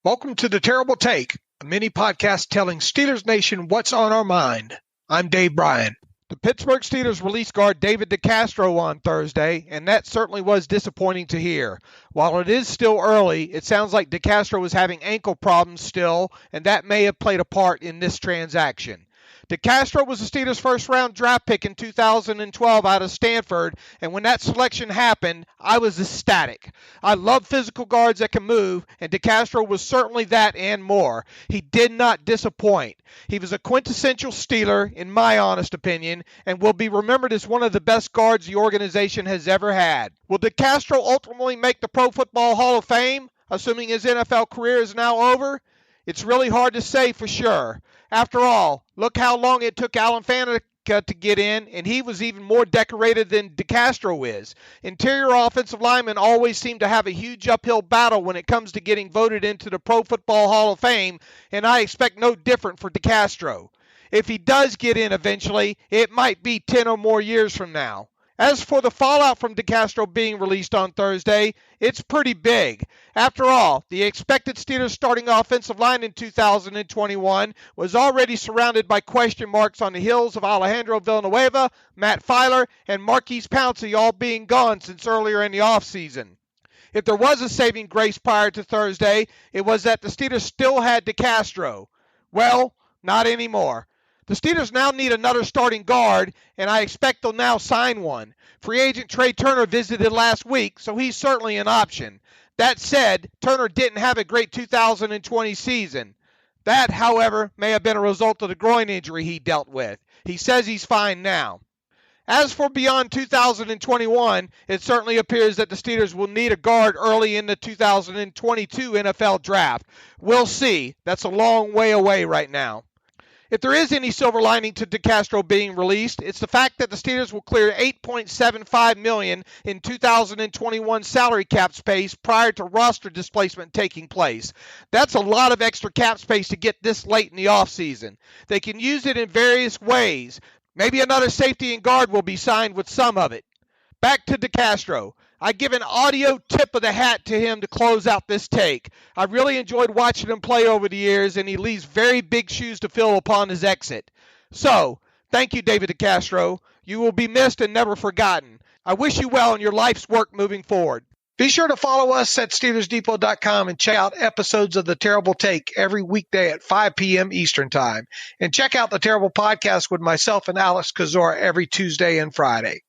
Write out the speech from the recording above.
Welcome to The Terrible Take, a mini podcast telling Steelers Nation what's on our mind. I'm Dave Bryan. The Pittsburgh Steelers released guard David DeCastro on Thursday, and that certainly was disappointing to hear. While it is still early, it sounds like DeCastro was having ankle problems still, and that may have played a part in this transaction. DeCastro was the Steelers' first-round draft pick in 2012 out of Stanford, and when that selection happened, I was ecstatic. I love physical guards that can move, and DeCastro was certainly that and more. He did not disappoint. He was a quintessential Steeler, in my honest opinion, and will be remembered as one of the best guards the organization has ever had. Will DeCastro ultimately make the Pro Football Hall of Fame, assuming his NFL career is now over? It's really hard to say for sure. After all, look how long it took Alan Faneca to get in, and he was even more decorated than DeCastro is. Interior offensive linemen always seem to have a huge uphill battle when it comes to getting voted into the Pro Football Hall of Fame, and I expect no different for DeCastro. If he does get in eventually, it might be 10 or more years from now. As for the fallout from DeCastro being released on Thursday, it's pretty big. After all, the expected Steelers starting offensive line in 2021 was already surrounded by question marks on the heels of Alejandro Villanueva, Matt Filer, and Marquise Pouncey all being gone since earlier in the offseason. If there was a saving grace prior to Thursday, it was that the Steelers still had DeCastro. Well, not anymore. The Steelers now need another starting guard, and I expect they'll now sign one. Free agent Trey Turner visited last week, so he's certainly an option. That said, Turner didn't have a great 2020 season. That, however, may have been a result of the groin injury he dealt with. He says he's fine now. As for beyond 2021, it certainly appears that the Steelers will need a guard early in the 2022 NFL draft. We'll see. That's a long way away right now. If there is any silver lining to DeCastro being released, it's the fact that the Steelers will clear $8.75 million in 2021 salary cap space prior to roster displacement taking place. That's a lot of extra cap space to get this late in the offseason. They can use it in various ways. Maybe another safety and guard will be signed with some of it. Back to DeCastro. I give an audio tip of the hat to him to close out this take. I really enjoyed watching him play over the years, and he leaves very big shoes to fill upon his exit. So, thank you, David DeCastro. You will be missed and never forgotten. I wish you well in your life's work moving forward. Be sure to follow us at SteelersDepot.com and check out episodes of The Terrible Take every weekday at 5 p.m. Eastern Time. And check out The Terrible Podcast with myself and Alex Kozora every Tuesday and Friday.